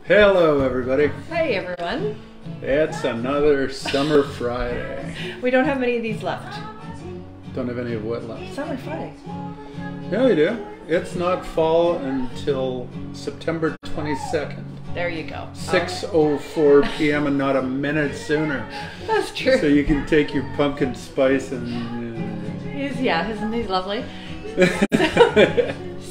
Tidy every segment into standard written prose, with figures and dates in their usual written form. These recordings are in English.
Hello, everybody. Hey, everyone. It's another summer Friday. We don't have many of these left. Don't have any of what left? Summer Friday. Yeah, we do. It's not fall until September 22nd. There you go. 6:04 p.m. and not a minute sooner. That's true. So you can take your pumpkin spice and... Isn't he lovely?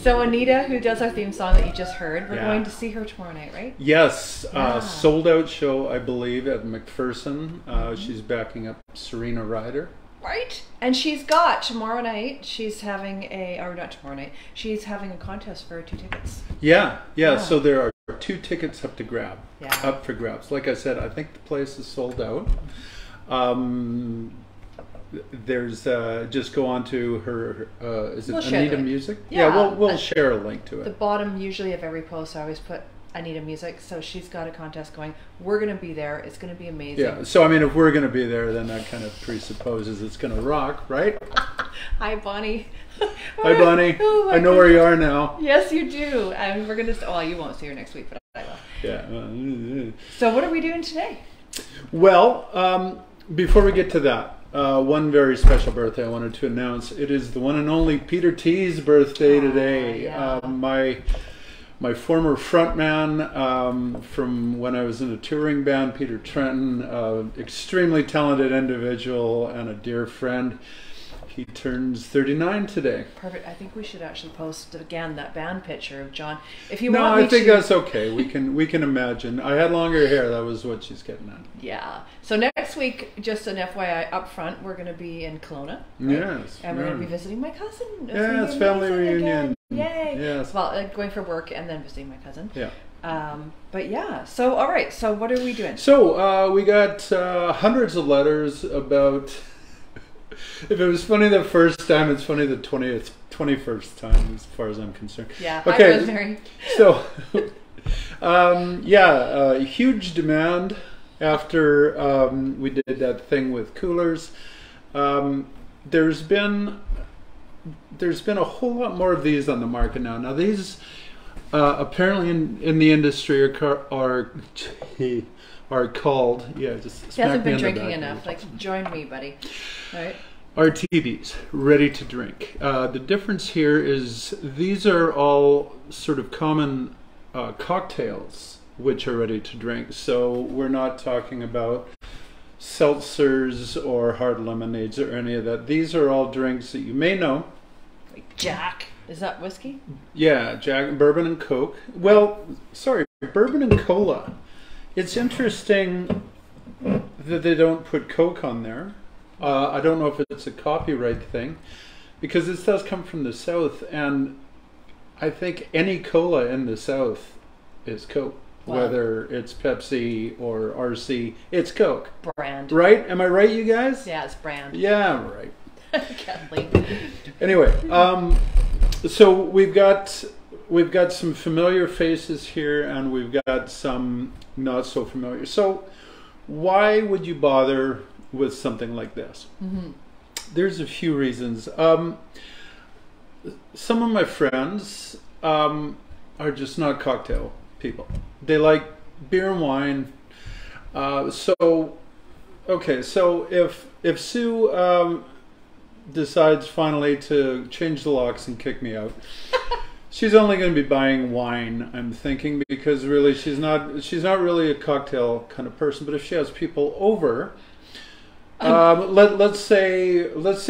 So Anneda, who does our theme song that you just heard, we're going to see her tomorrow night, right? Yes, sold out show, I believe, at McPherson. She's backing up Serena Ryder. Right. And she's got tomorrow night, she's having a, or not tomorrow night, she's having a contest for 2 tickets. Yeah. So there are 2 tickets up to grab, up for grabs. Like I said, I think the place is sold out. There's just go on to her, is it Anneda Music? Yeah, we'll share a link to it. The bottom usually of every post I always put Anneda Music, so she's got a contest going. We're going to be there. It's going to be amazing. Yeah, so I mean, if we're going to be there, then that kind of presupposes it's going to rock, right? Hi, Bonnie. Hi, Bonnie. Oh, I know where you are now. Yes, you do. And we're going to, well, you won't see her next week, but I will. Yeah. So what are we doing today? Well, before we get to that, one very special birthday I wanted to announce. It is the one and only Peter T's birthday today. My former frontman from when I was in a touring band, Peter Trenton, extremely talented individual and a dear friend. He turns 39 today. Perfect. I think we should actually post again that band picture of John. If you want me to... No, I think that's okay. We can imagine. I had longer hair. That was what she's getting at. Yeah. So next week, just an FYI up front, we're going to be in Kelowna. Right? Yes. And we're going to be visiting my cousin. Yeah, it's family reunion. Yay. Yes. Well, going for work and then visiting my cousin. Yeah. But yeah. So all right. So what are we doing? So we got hundreds of letters about. If it was funny the first time, it's funny the 21st time, as far as I'm concerned. Yeah. Okay. Hi, Rosemary. So, huge demand after we did that thing with coolers. There's been a whole lot more of these on the market now. Now these apparently in the industry are called, just he hasn't been drinking enough. Like, join me, buddy. Right. RTDs, ready to drink. The difference here is these are all sort of common cocktails which are ready to drink. So we're not talking about seltzers or hard lemonades or any of that. These are all drinks that you may know. Like Jack. Is that whiskey? Yeah, Jack, bourbon and Coke. Well, sorry, bourbon and cola. It's interesting that they don't put Coke on there. I don't know if it's a copyright thing, because this does come from the South, and I think any cola in the South is Coke. Wow. Whether it's Pepsi or RC, it's Coke. Brand. Right? Am I right, you guys? Yeah, it's brand. Yeah, I'm right. Kathleen. Anyway, so we've got some familiar faces here, and we've got some not so familiar. So why would you bother with something like this? There's a few reasons. Some of my friends are just not cocktail people. They like beer and wine. So if Sue decides finally to change the locks and kick me out, she's only going to be buying wine, I'm thinking, because really she's not really a cocktail kind of person. But if she has people over, let's say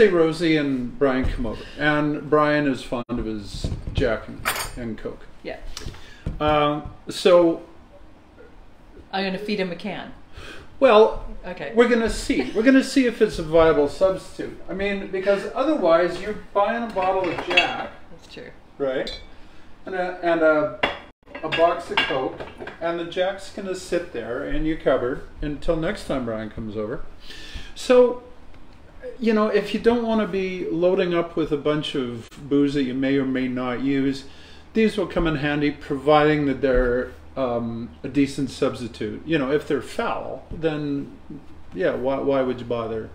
Rosie and Brian come over, and Brian is fond of his Jack and Coke. Yeah. So I'm going to feed him a can. Well, okay. We're going to see. We're going to see if it's a viable substitute. I mean, because otherwise you're buying a bottle of Jack. That's true. Right? And a box of Coke, and the Jack's going to sit there in your cupboard until next time Brian comes over. So, you know, if you don't want to be loading up with a bunch of booze that you may or may not use, these will come in handy, providing that they're a decent substitute. You know, if they're foul, then yeah, why would you bother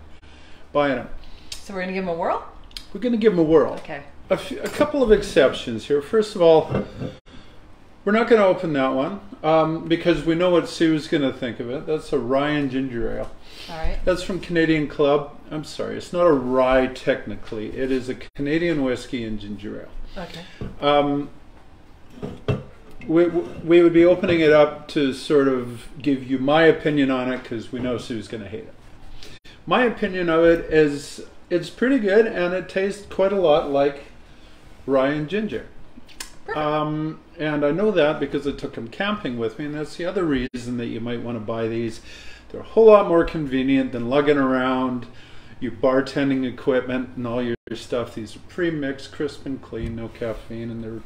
buying them? So we're going to give them a whirl? We're going to give them a whirl. Okay. A couple of exceptions here. First of all, We're not going to open that one because we know what Sue's going to think of it. That's a rye and ginger ale. All right. That's from Canadian Club. I'm sorry, it's not a rye technically. It is a Canadian whiskey and ginger ale. Okay. We would be opening it up to sort of give you my opinion on it because we know Sue's going to hate it. My opinion of it is it's pretty good and it tastes quite a lot like rye and ginger. And I know that because I took them camping with me, and that's the other reason that you might want to buy these. They're a whole lot more convenient than lugging around your bartending equipment and all your stuff. These are pre-mixed, crisp and clean, no caffeine, and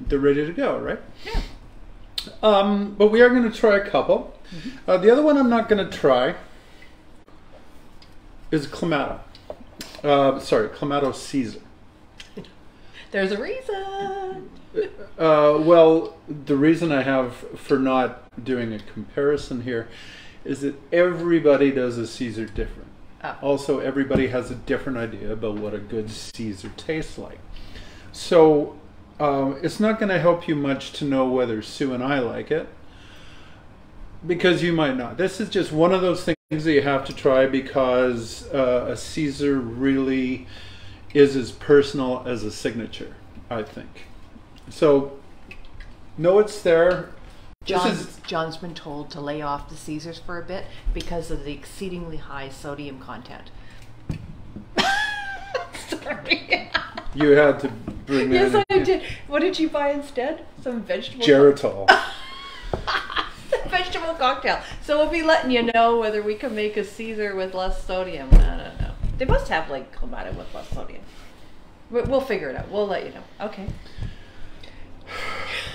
they're ready to go, right? Yeah. But we are going to try a couple. Mm-hmm. The other one I'm not going to try is Clamato. Clamato Caesar. There's a reason. Well, the reason I have for not doing a comparison here is that everybody does a Caesar different. Oh. Also, everybody has a different idea about what a good Caesar tastes like. So, it's not going to help you much to know whether Sue and I like it, because you might not. This is just one of those things that you have to try because a Caesar really is as personal as a signature, I think. So, no, it's there. John's been told to lay off the Caesars for a bit because of the exceedingly high sodium content. Sorry. You had to bring that in. Yes, I did. What did you buy instead? Some vegetable... Geritol. Vegetable cocktail. So we'll be letting you know whether we can make a Caesar with less sodium. I don't know. They must have like Clamato with less sodium. We'll figure it out. We'll let you know. Okay.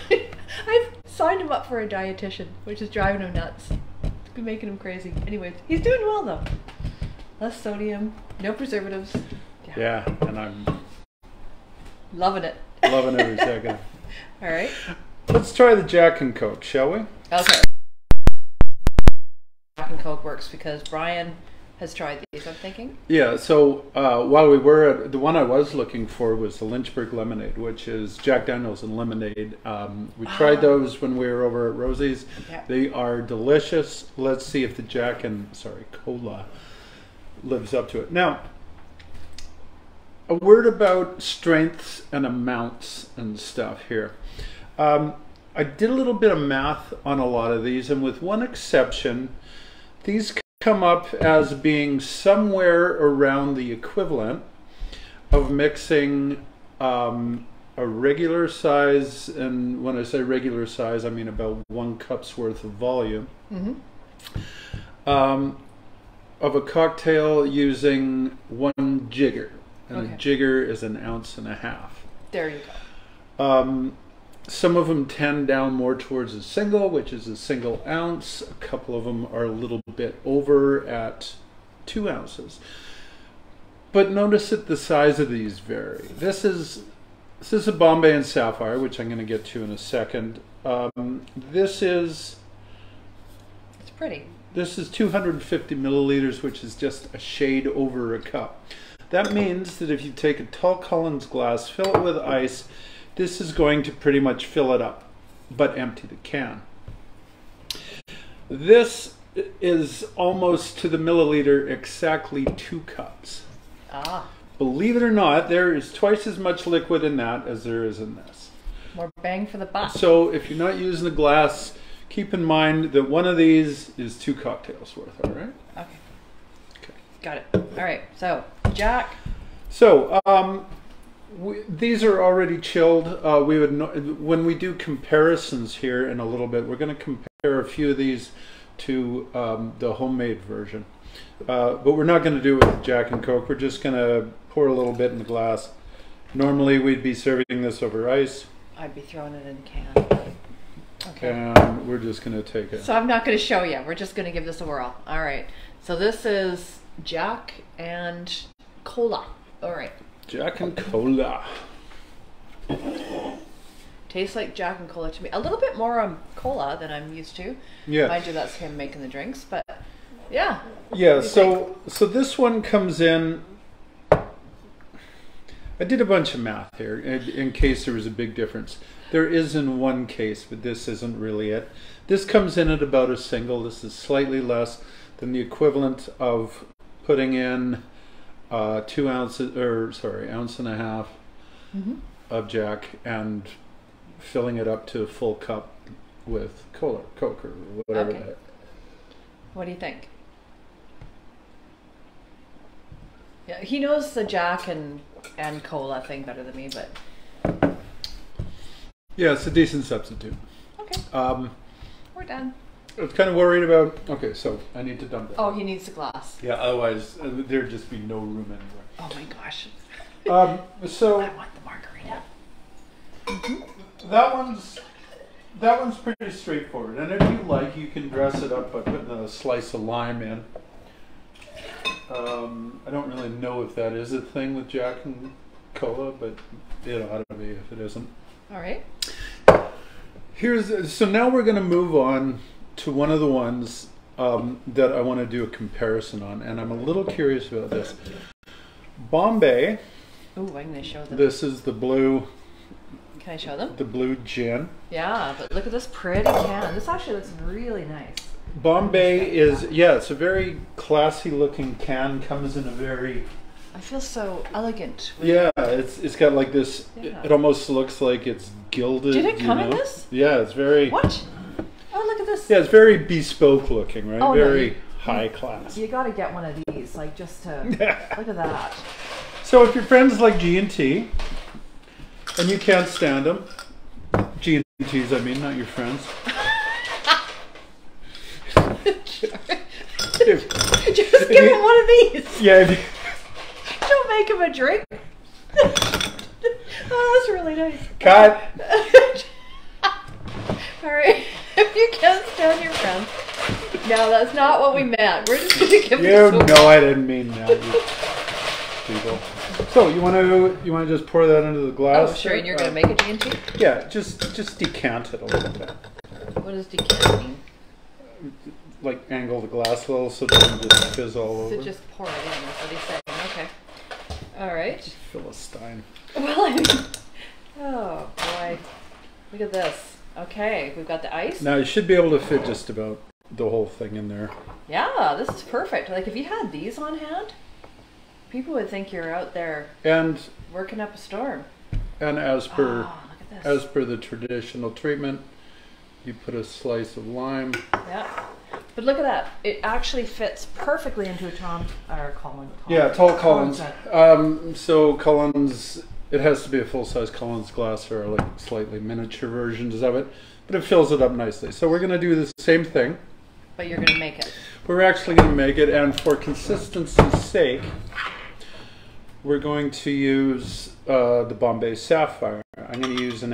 I've signed him up for a dietitian, which is driving him nuts. It's been making him crazy. Anyways, he's doing well though. Less sodium, no preservatives. Yeah, and I'm loving it. Loving every second. All right. Let's try the Jack and Coke, shall we? Okay. Jack and Coke works because Brian has tried these, I'm thinking. Yeah, so while we were at, the one I was looking for was the Lynchburg Lemonade, which is Jack Daniels and lemonade. We tried those when we were over at Rosie's. Yeah. They are delicious. Let's see if the Cola lives up to it. Now, a word about strengths and amounts and stuff here. I did a little bit of math on a lot of these, and with one exception, these come up as being somewhere around the equivalent of mixing a regular size, and when I say regular size, I mean about 1 cup's worth of volume, of a cocktail using 1 jigger. And a jigger is 1.5 ounces. There you go. Some of them tend down more towards a single, which is a single ounce. A couple of them are a little bit over at 2 ounces. But notice that the size of these vary. This is a Bombay and Sapphire, which I'm going to get to in a second. It's pretty. This is 250 milliliters, which is just a shade over a cup. That means that if you take a tall Collins glass, fill it with ice, this is going to pretty much fill it up, but empty the can. This is almost to the milliliter exactly 2 cups. Believe it or not, there is twice as much liquid in that as there is in this. More bang for the buck. So if you're not using the glass, keep in mind that one of these is 2 cocktails worth, all right? Okay. Got it. All right, so Jack. So, these are already chilled. When we do comparisons here in a little bit, we're going to compare a few of these to the homemade version. But we're not going to do it with Jack and Coke. We're just going to pour a little bit in the glass. Normally we'd be serving this over ice. I'd be throwing it in a can. Okay. And we're just going to take it. So I'm not going to show you. We're just going to give this a whirl. All right. So this is Jack and Cola. All right. Jack and Cola. Tastes like Jack and Cola to me. A little bit more cola than I'm used to. Yeah. Mind you, that's him making the drinks, but yeah. Yeah, so this one comes in. I did a bunch of math here in case there was a big difference. There is in one case, but this isn't really it. This comes in at about a single. This is slightly less than the equivalent of putting in 2 ounces, or sorry, ounce and a half of Jack and filling it up to a full cup with Coke or whatever. Okay. What do you think? Yeah, he knows the Jack and Cola thing better than me, but yeah, it's a decent substitute. okay. We're done. I was kind of worried about. Okay, so I need to dump it. Oh, he needs the glass. Yeah, otherwise there'd just be no room anywhere. Oh my gosh. So I want the margarita. that one's pretty straightforward, and if you like, you can dress it up by putting a slice of lime in. I don't really know if that is a thing with Jack and Cola, but it ought to be if it isn't. All right. So now we're going to move on to one of the ones that I want to do a comparison on, and I'm a little curious about this. Bombay. Oh, I'm going to show them. This is the blue. Can I show them? The blue gin. Yeah, but look at this pretty can. This actually looks really nice. Bombay is, yeah, it's a very classy looking can. Comes in a very... I feel so elegant. Yeah, it's got like this, Yeah. it almost looks like it's gilded. Did it come in this? Yeah, it's very... What? Oh, look at this. Yeah, it's very bespoke looking, right? Oh, very no, high class. You got to get one of these, like just to... Look at that. So if your friends like G&T, and you can't stand them, G&Ts I mean, not your friends. Just give him one of these. Yeah. Don't make him a drink. Oh, that's really nice. Cut. All right. If you can't stand your friends. No, that's not what we meant. We're just going to give You them know I didn't mean that, you people. So you want to just pour that into the glass? Oh, sure. And you're going to make a G&T? Yeah, just decant it a little bit. What does decant mean? Like angle the glass a little so it doesn't just fizz all over. So just pour it in, that's what he's saying. Okay. All right. Philistine. Well, I mean, oh boy. Look at this. Okay, we've got the ice. Now you should be able to fit just about the whole thing in there. Yeah, this is perfect. Like if you had these on hand, people would think you're out there And working up a storm. and as per Oh, look at this. as per the traditional treatment, you put a slice of lime. Yeah. But look at that. It actually fits perfectly into a Colin. Yeah, tall Collins. set. So Collins, it has to be a full-size Collins glass or like slightly miniature versions of it, but it fills it up nicely. So we're going to do the same thing. But you're going to make it. We're actually going to make it, and for consistency's sake, we're going to use the Bombay Sapphire. I'm going to use 1.5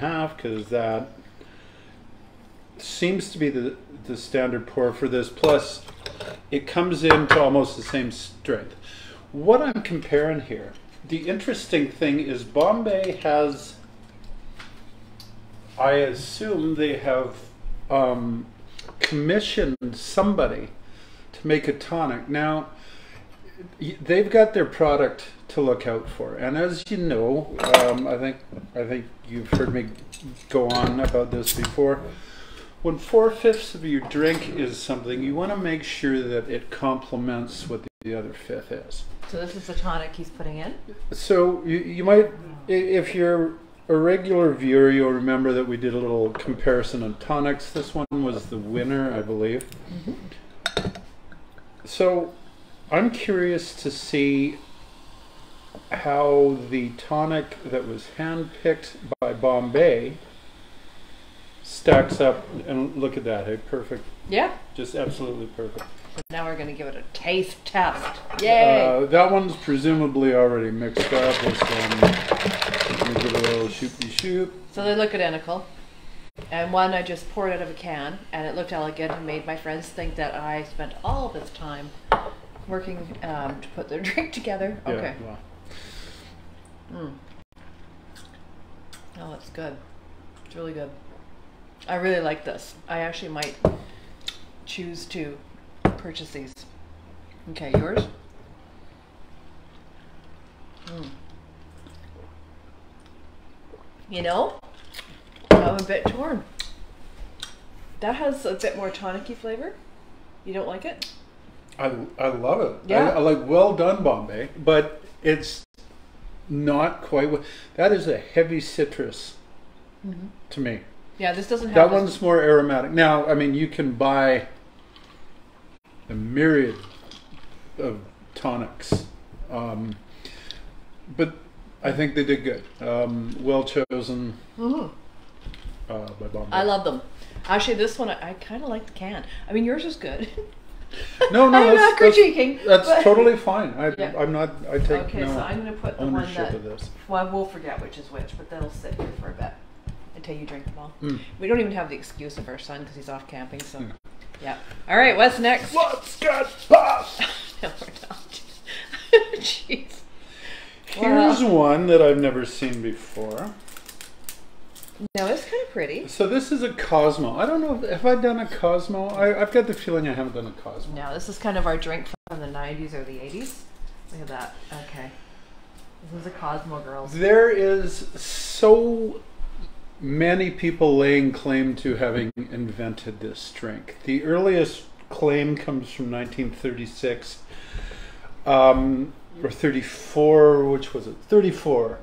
ounces because that seems to be the standard pour for this. Plus, it comes in to almost the same strength. What I'm comparing here, the interesting thing is Bombay has, I assume they have commissioned somebody to make a tonic. Now, they've got their product to look out for, and as you know, I think you've heard me go on about this before. When 4/5 of your drink is something, you want to make sure that it complements what the other fifth is. So this is the tonic he's putting in? So you might, if you're a regular viewer, you'll remember that we did a little comparison on tonics. This one was the winner, I believe. Mm-hmm. So I'm curious to see how the tonic that was handpicked by Bombay stacks up. And look at that, hey, perfect. Yeah. Just absolutely perfect. So now we're going to give it a taste test. Yay! That one's presumably already mixed up. This one, let me give it a little shoopy-shoop. So they look identical. And one I just poured out of a can, and it looked elegant and made my friends think that I spent all this time working to put their drink together. Okay. Yeah, wow. Oh, it's good. It's really good. I really like this. I actually might choose to purchase these. Okay, yours? You know, bit torn. That has a bit more tonic-y flavor. You don't like it? I love it. Yeah. I like well done Bombay, but it's not quite. That is a heavy citrus to me. Yeah, this doesn't have that one's more aromatic. Now, I mean, you can buy a myriad of tonics, but I think they did good. Well chosen by Bombay. I love them. Actually, this one I kind of like the can. I mean, yours is good. No, I'm not critiquing. That's totally fine. Yeah. I'm not. I take okay, no so I'm going to put the one ownership that. of this. Well, we'll forget which is which, but that'll sit here for a bit until you drink them all. Mm. We don't even have the excuse of our son because he's off camping. So, yeah. All right, what's next? Let's get popped. No, we're not. Jeez. Here's one that I've never seen before. No, it's kind of pretty. So this is a Cosmo. I don't know, have I done a Cosmo? I've got the feeling I haven't done a Cosmo. No, this is kind of our drink from the 90s or the 80s. Look at that. Okay. This is a Cosmo, girls. There is so many people laying claim to having invented this drink. The earliest claim comes from 1936, or 34, which was it? 34.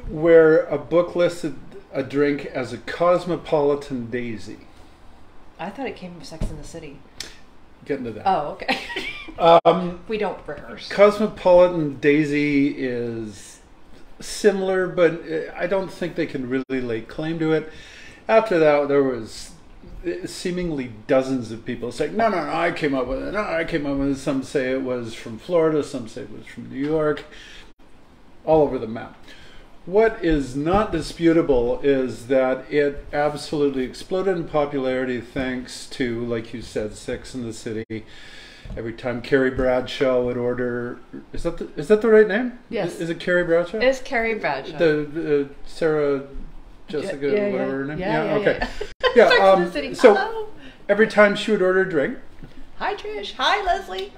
Where a book listed a drink as a Cosmopolitan Daisy. I thought it came from Sex and the City. Get into that. Oh, okay. We don't rehearse. Cosmopolitan Daisy is similar, but I don't think they can really lay claim to it. After that, there was seemingly dozens of people saying, no, I came up with it. No, I came up with it. Some say it was from Florida. Some say it was from New York. All over the map. What is not disputable is that it absolutely exploded in popularity thanks to, like you said, Sex and the City. Every time Carrie Bradshaw would order, is that the right name? Yes. Is it Carrie Bradshaw? It's Carrie Bradshaw. The Sarah Jessica, whatever her name. Okay. Yeah. Sex and the City. So hello. every time she would order a drink, Hi Trish. Hi Leslie.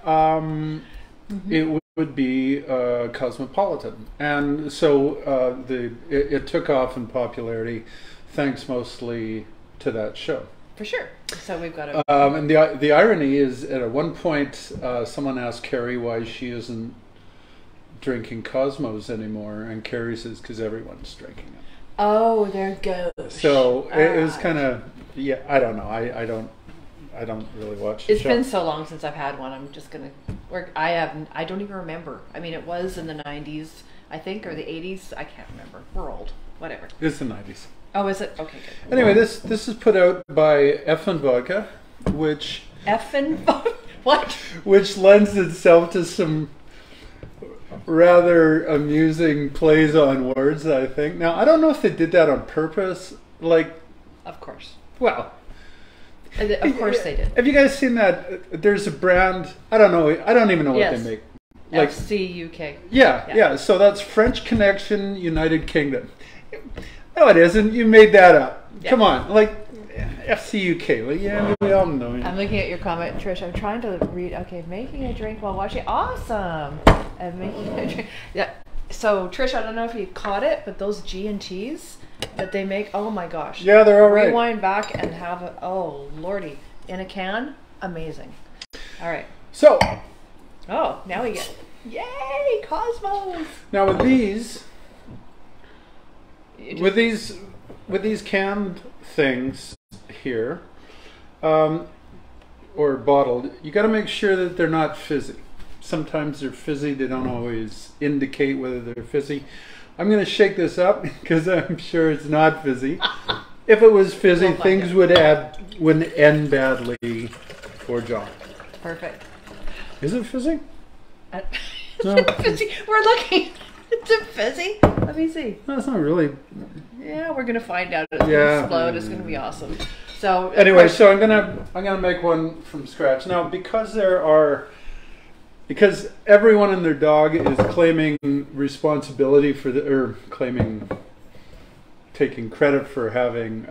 it would be Cosmopolitan, and so it took off in popularity thanks mostly to that show. For sure. So we've got a. And the irony is, at one point, someone asked Carrie why she isn't drinking Cosmos anymore, and Carrie says, "Because everyone's drinking it." Oh, there goes. So it was kind of, yeah. I don't know. I don't really watch the It's show. been so long since I've had one. I'm just gonna work. I don't even remember. I mean, it was in the 90s, I think, or the 80s. I can't remember. We're old. Whatever. It's the 90s. Oh, is it? Okay, good. Anyway, this is put out by EFFEN Vodka, which what? which lends itself to some rather amusing plays on words, I think. Now, I don't know if they did that on purpose. Like, Of course. well, Of course they did. have you guys seen that? There's a brand. I don't know. I don't even know what they make. Like FCUK. Yeah. So that's French Connection, United Kingdom. No, it isn't. You made that up. Yeah. Come on, like FCUK. Like, yeah, we all know. I'm looking at your comment, Trish. I'm trying to read. Okay, making a drink while watching. Awesome. And making a drink. Yeah. So Trish, I don't know if you caught it, but those G&Ts that they make. Oh my gosh. Yeah, they're all right. Rewind back and have it. Oh lordy, in a can. Amazing. All right. So. Oh, now we get. Yay, Cosmos. Now with these canned things here, or bottled, you got to make sure that they're not fizzy. Sometimes they're fizzy. They don't always indicate whether they're fizzy. I'm going to shake this up because I'm sure it's not fizzy. If it was fizzy, things would end badly for John. Perfect. Is it fizzy? No. Fizzy. We're looking. Is it fizzy? Let me see. No, it's not really. Yeah, we're gonna find out. It's gonna explode. It's gonna be awesome. So anyway, so I'm gonna make one from scratch now because everyone and their dog is claiming responsibility for taking credit for having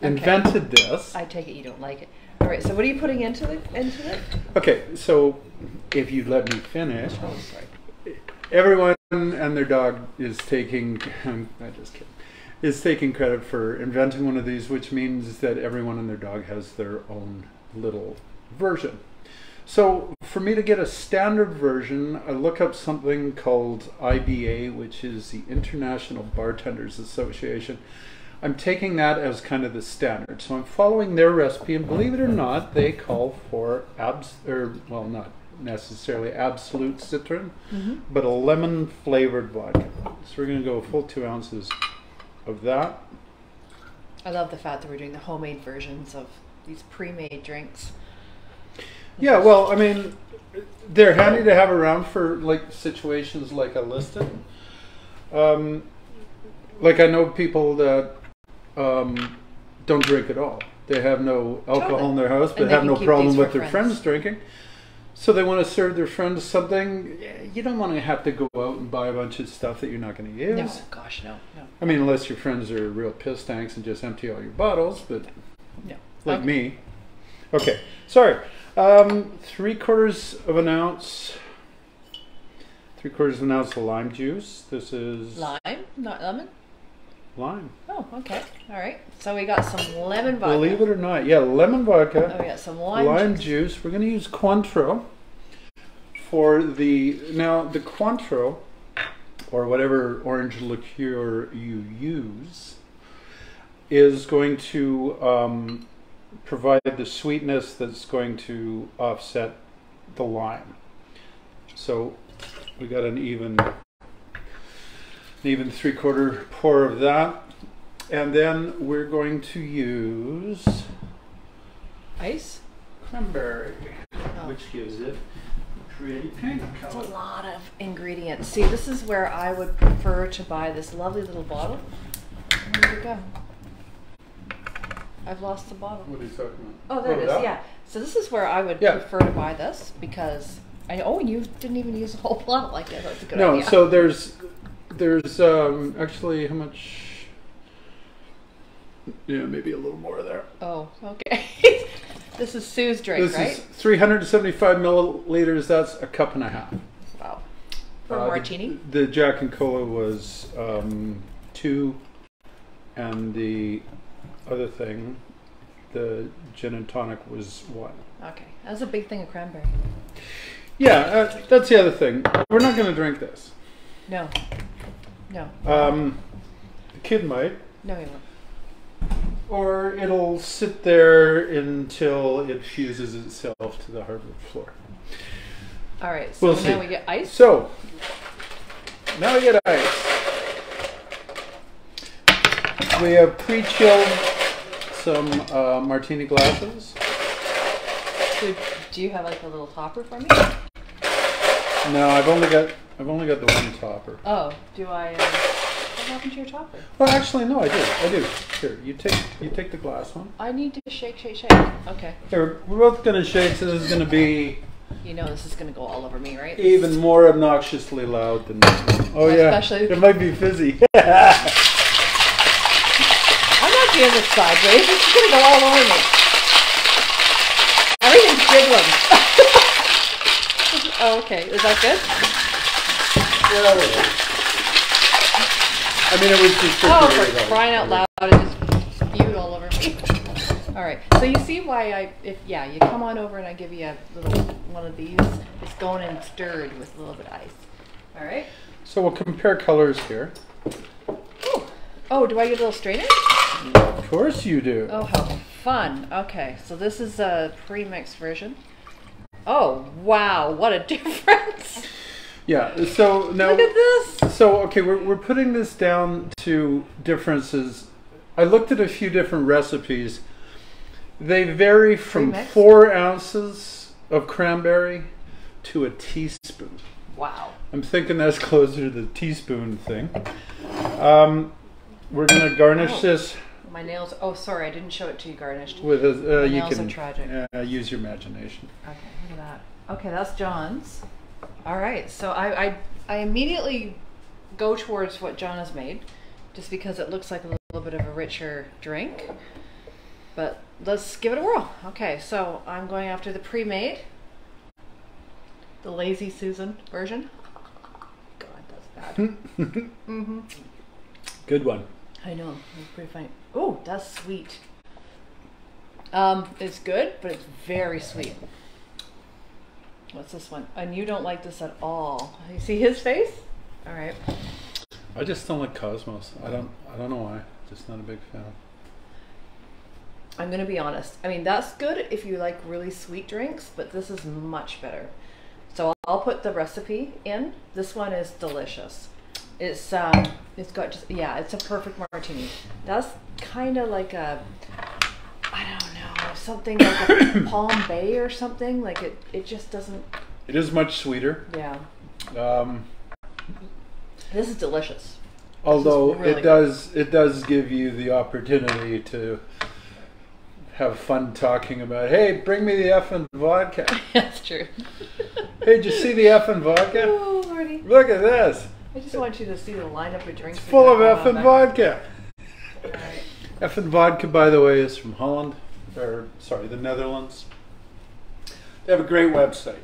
invented this. I take it you don't like it. All right. So what are you putting into it? Okay, so if you let me finish. Oh, sorry. Everyone and their dog is taking, I'm just kidding, is taking credit for inventing one of these, which means that everyone and their dog has their own little version. So for me to get a standard version, I look up something called IBA, which is the International Bartenders Association. I'm taking that as kind of the standard. So I'm following their recipe, and believe it or not, they call for well, not necessarily absolute citron, but a lemon flavored vodka. So we're going to go a full 2 ounces of that. I love the fact that we're doing the homemade versions of these pre-made drinks. Yeah, well, I mean, they're handy to have around for like situations like I listed. Like I know people that don't drink at all. They have no alcohol in their house, but have no problem with their friends drinking. So they want to serve their friends something. You don't want to have to go out and buy a bunch of stuff that you're not going to use. No, gosh, no. I mean, unless your friends are real piss tanks and just empty all your bottles, but no. Like me. Okay, sorry. 3/4 of an ounce. 3/4 of an ounce of lime juice. This is lime, not lemon. Lime. Oh, okay. All right. So we got some lemon vodka. Believe it or not, yeah, lemon vodka. Oh, we got some lime juice. We're going to use Cointreau for the Cointreau, or whatever orange liqueur you use, is going to provide the sweetness that's going to offset the lime. So we got an even 3/4 pour of that, and then we're going to use ice, cranberry, which gives it a pretty pink color. That's a lot of ingredients. See, this is where I would prefer to buy this lovely little bottle. Where did it go? I've lost the bottle. What are you talking about? Oh, there it is. Yeah. So this is where I would prefer to buy this, because you didn't even use the whole bottle like that. That's a good idea. No, so there's actually how much? Yeah, maybe a little more there. Oh, okay. This is Sue's drink, right? This is 375 milliliters. That's a cup and a half. Wow. For a martini? The Jack and Cola was 2, and the other thing, the gin and tonic, was 1. Okay, that's a big thing of cranberry. Yeah, that's the other thing. We're not going to drink this. No. No. The kid might. No, he won't. Or it'll sit there until it fuses itself to the hardwood floor. All right, so we'll now we get ice. So, now we get ice. We have pre-chilled some martini glasses. So do you have like a little topper for me? No, I've only got the one topper. Oh, do I? What happened to your topper? Well, actually, no, I do. Here, you take the glass one. I need to shake. Okay. Here, we're both gonna shake, so this is gonna be. You know this is gonna go all over me, right? Even more obnoxiously loud than this one. Oh yeah, especially it might be fizzy. I'm not doing this sideways. This is gonna go all over me. Everything's jiggling. Oh, okay. Is that good? Yeah, I mean, it was just for crying out loud, it just spewed all over me. All right, so you see why you come on over and I give you a little one of these. It's going in stirred with a little bit of ice. All right. So we'll compare colors here. Ooh. Oh, do I get a little strainer? Of course you do. Oh, how fun. Okay, so this is a pre-mixed version. Oh, wow, what a difference. Yeah, so now look at this. So okay, we're putting this down to differences. I looked at a few different recipes. They vary from Pre-mixed? 4 ounces of cranberry to a teaspoon. Wow. I'm thinking that's closer to the teaspoon thing. We're gonna garnish this. My nails. Oh, sorry, I didn't show it to you garnished. With a, you nails can are tragic. Use your imagination. Okay, look at that. Okay, that's John's. All right, so I immediately go towards what John has made, just because it looks like a little bit of a richer drink. But let's give it a whirl. Okay, so I'm going after the pre-made, the Lazy Susan version. Go. bad. Mm-hmm. Good one. I know, it's pretty funny. Oh, that's sweet. It's good, but it's very sweet. What's this one? And you don't like this at all. You see his face? All right. I just don't like Cosmos. I don't know why. Just not a big fan. I'm gonna be honest. I mean, that's good if you like really sweet drinks, but this is much better. So I'll put the recipe in. This one is delicious. It's got just, yeah, it's a perfect martini. That's kind of like a, I don't know, something like a Bombay or something. Like it just doesn't. It is much sweeter. Yeah. This is delicious. Although really it does give you the opportunity to have fun talking about, hey, bring me the EFFEN Vodka. That's true. Hey, did you see the EFFEN Vodka? Oh, Lordy. Look at this. I just want you to see the lineup of drinks. It's full of EFFEN Vodka. All right. EFFEN Vodka, by the way, is from Holland, or sorry, the Netherlands. They have a great website.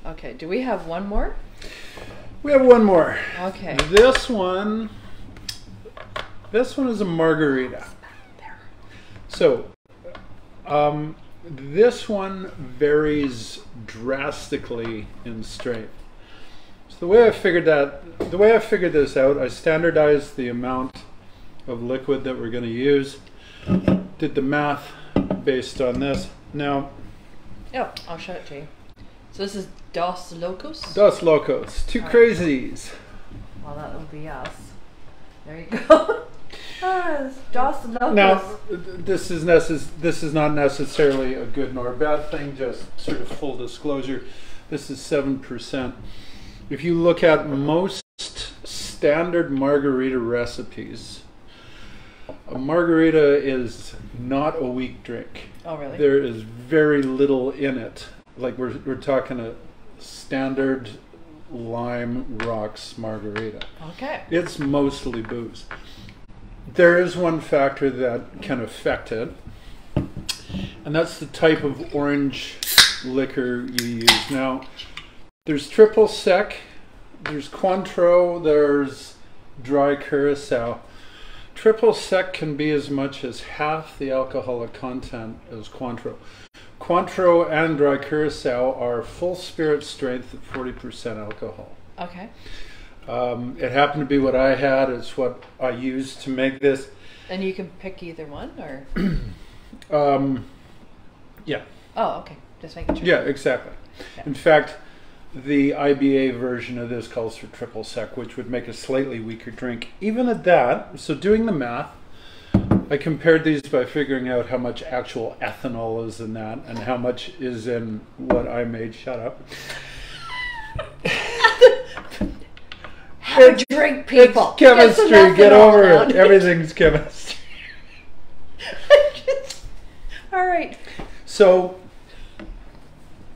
Okay, do we have one more? We have one more. Okay. This one is a margarita. So, this one varies drastically in strength. So the way I figured this out, I standardized the amount of liquid that we're going to use. Did the math based on this. Now, oh, I'll show it to you. So this is Dos Locos. Dos Locos, two crazies. Well, that will be us. There you go. Dos Locos. Now, this is not necessarily a good nor a bad thing. Just sort of full disclosure. This is 7%. If you look at most standard margarita recipes, a margarita is not a weak drink. Oh, really? There is very little in it. Like we're talking a standard lime rocks margarita. Okay. It's mostly booze. There is one factor that can affect it, and that's the type of orange liquor you use. Now, there's triple sec, there's Cointreau, there's dry curacao. Triple sec can be as much as half the alcoholic content as Cointreau. Cointreau and dry curacao are full spirit strength at 40% alcohol. Okay. It happened to be what I had. It's what I used to make this. And you can pick either one, or? Yeah. Oh, okay. Just making sure. Yeah, exactly. Yeah. In fact, the IBA version of this calls for triple sec, which would make a slightly weaker drink. Even at that, so doing the math, I compared these by figuring out how much actual ethanol is in that and how much is in what I made. Shut up. Have a drink, people. It's chemistry. Get over it. Everything's chemistry. All right. So,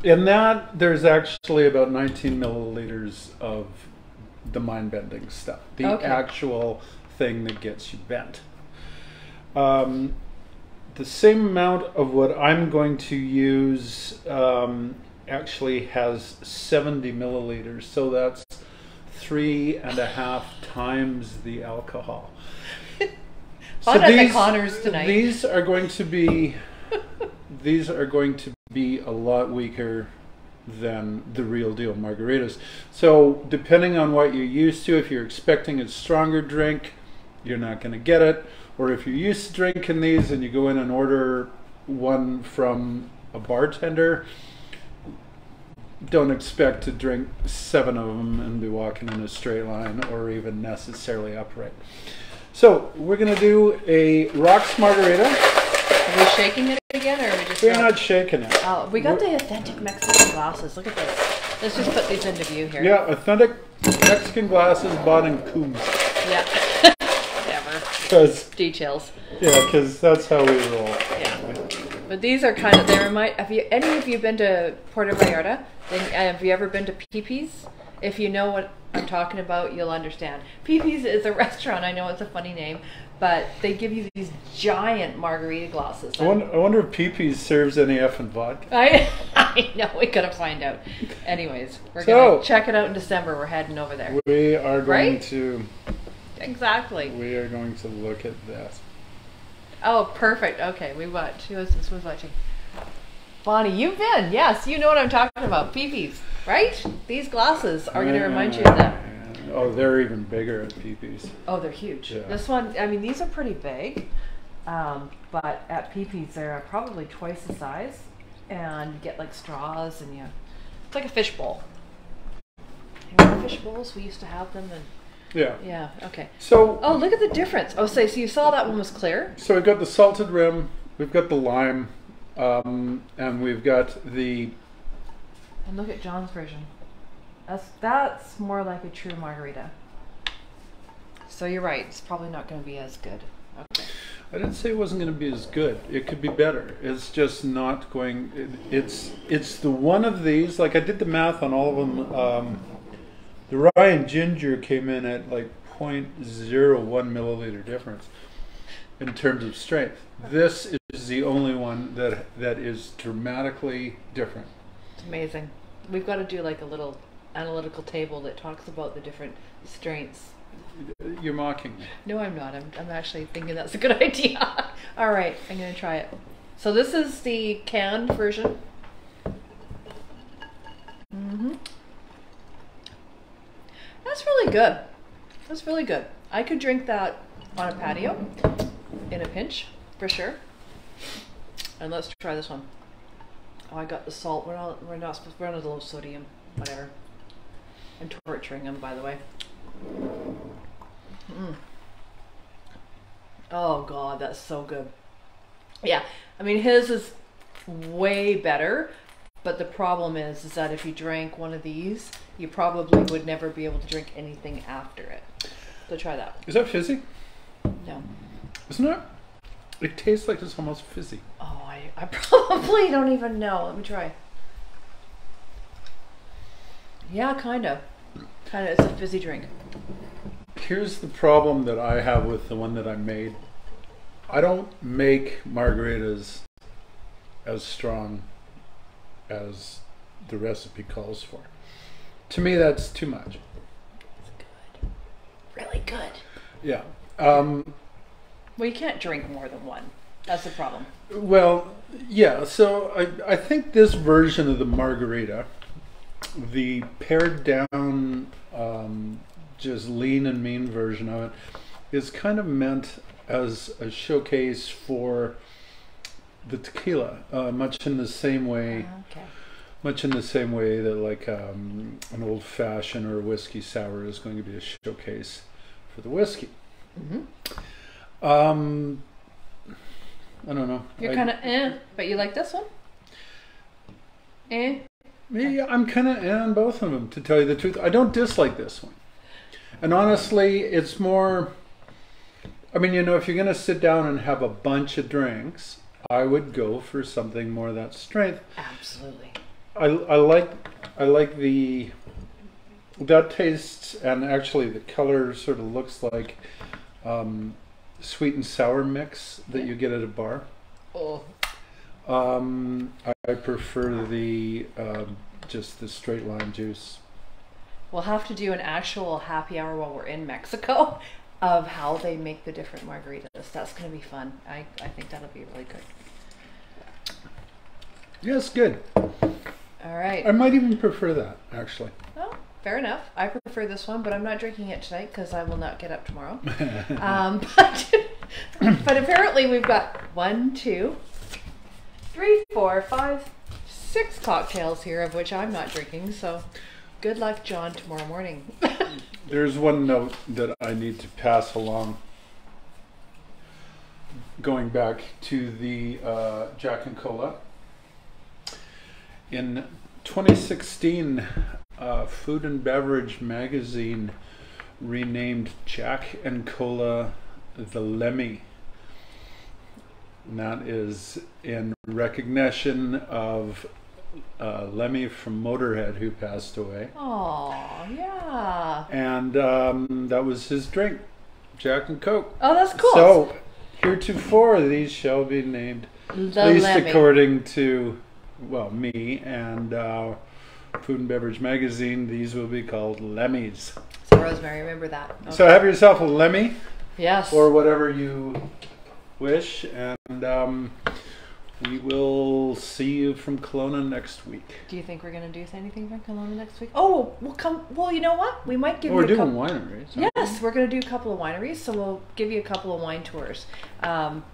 in that, there's actually about 19 milliliters of the mind-bending stuff. The actual thing that gets you bent. The same amount of what I'm going to use actually has 70 milliliters. So that's 3.5 times the alcohol. Fun at the Connors tonight. These are going to be a lot weaker than the real deal margaritas. So depending on what you're used to, if you're expecting a stronger drink, you're not going to get it. Or if you're used to drinking these and you go in and order one from a bartender, don't expect to drink 7 of them and be walking in a straight line or even necessarily upright. So we're going to do a rocks margarita. Are we shaking it again, or are we just? We're not shaking it. Oh, we got the authentic Mexican glasses. Look at this. Let's just put these into view here. Yeah, authentic Mexican glasses bought in Coombs. Yeah. Whatever. Because details. Yeah, because that's how we roll. Yeah. But these are kind of, they remind, have you, any of you been to Puerto Vallarta? Then, have you ever been to Pepe's? If you know what I'm talking about, you'll understand. Pepe's is a restaurant. I know it's a funny name, but they give you these giant margarita glasses. I wonder if Pepe's serves any EFFEN Vodka. I I know, we gotta find out. Anyways, we're gonna check it out in December. We're heading over there. We are going to. Exactly. We are going to look at this. Oh, perfect. Okay, we watch. Who is this? Who's watching? Bonnie, you've been. Yes, you know what I'm talking about. Peepees, right? These glasses are going to remind you of that. Oh, they're even bigger at Peepees. Oh, they're huge. Yeah. This one, I mean, these are pretty big, but at Peepees they're probably twice the size, and you get like straws, and it's like a fish bowl. You remember fish bowls? We used to have them, and yeah. Okay. So, oh, look at the difference. Oh, so you saw that one was clear. So we've got the salted rim, we've got the lime, and we've got the. And look at John's version. That's more like a true margarita. So you're right. It's probably not going to be as good. Okay. I didn't say it wasn't going to be as good. It could be better. It's just not going. It's the one of these. Like I did the math on all of them. The rye and ginger came in at like 0.01 milliliter difference in terms of strength. This is the only one that is dramatically different. It's amazing. We've got to do like a little analytical table that talks about the different strengths. You're mocking me. No, I'm not. I'm actually thinking that's a good idea. All right, I'm going to try it. So this is the canned version. That's really good. That's really good. I could drink that on a patio in a pinch, for sure. And let's try this one. Oh, I got the salt. We're not supposed. We're on a low sodium. Whatever. I'm torturing him, by the way. Oh God, that's so good. Yeah, I mean his is way better, but the problem is that if you drank one of these, you probably would never be able to drink anything after it. So try that. Is that fizzy? No. Isn't it? It tastes like it's almost fizzy. Oh, I probably don't even know. Let me try. Yeah, kind of. It's a fizzy drink. Here's the problem that I have with the one that I made. I don't make margaritas as strong as the recipe calls for. To me, that's too much. It's good. Really good. Yeah. Well, you can't drink more than one. That's the problem. Well, yeah. So I think this version of the margarita, the pared down, just lean and mean version of it, is kind of meant as a showcase for the tequila, much in the same way. Okay. Much in the same way that like an old fashioned or a whiskey sour is going to be a showcase for the whiskey. I don't know. You're kind of but you like this one? Yeah, I'm kind of on both of them, to tell you the truth. I don't dislike this one. And honestly, it's more, I mean, if you're going to sit down and have a bunch of drinks, I would go for something more of that strength. Absolutely. I like that tastes, and actually the color sort of looks like sweet and sour mix that you get at a bar. Oh. I prefer the just the straight lime juice. We'll have to do an actual happy hour while we're in Mexico of how they make the different margaritas. That's going to be fun. I think that'll be really good. Yes, good. All right. I might even prefer that, actually. Well, fair enough. I prefer this one, but I'm not drinking it tonight because I will not get up tomorrow. But apparently we've got 1, 2, 3, 4, 5, 6 cocktails here, of which I'm not drinking. So good luck, John, tomorrow morning. There's one note that I need to pass along. Going back to the Jack and Cola. In 2016, Food and Beverage magazine renamed Jack and Cola the Lemmy. And that is in recognition of Lemmy from Motorhead, who passed away. Oh, yeah. And that was his drink, Jack and Coke. Oh, that's cool. So, heretofore, these shall be named, the at least Lemmy. according to well, me and Food and Beverage Magazine, these will be called Lemmys. So Rosemary, remember that. Okay. So have yourself a Lemmy. Yes. Or whatever you wish, and we will see you from Kelowna next week. Do you think we're going to do anything from Kelowna next week? Oh, we'll come. Well, you know what? We might give you We're doing wineries. Yes, we're going to do a couple of wineries, so we'll give you a couple of wine tours.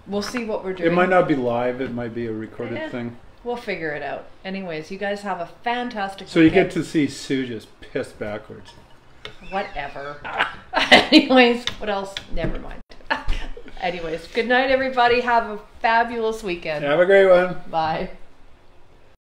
We'll see what we're doing. It might not be live. It might be a recorded thing. We'll figure it out. Anyways, you guys have a fantastic So weekend. You get to see Sue just piss backwards. Whatever. Anyways, what else? Never mind. Anyways, good night, everybody. Have a fabulous weekend. Have a great one. Bye.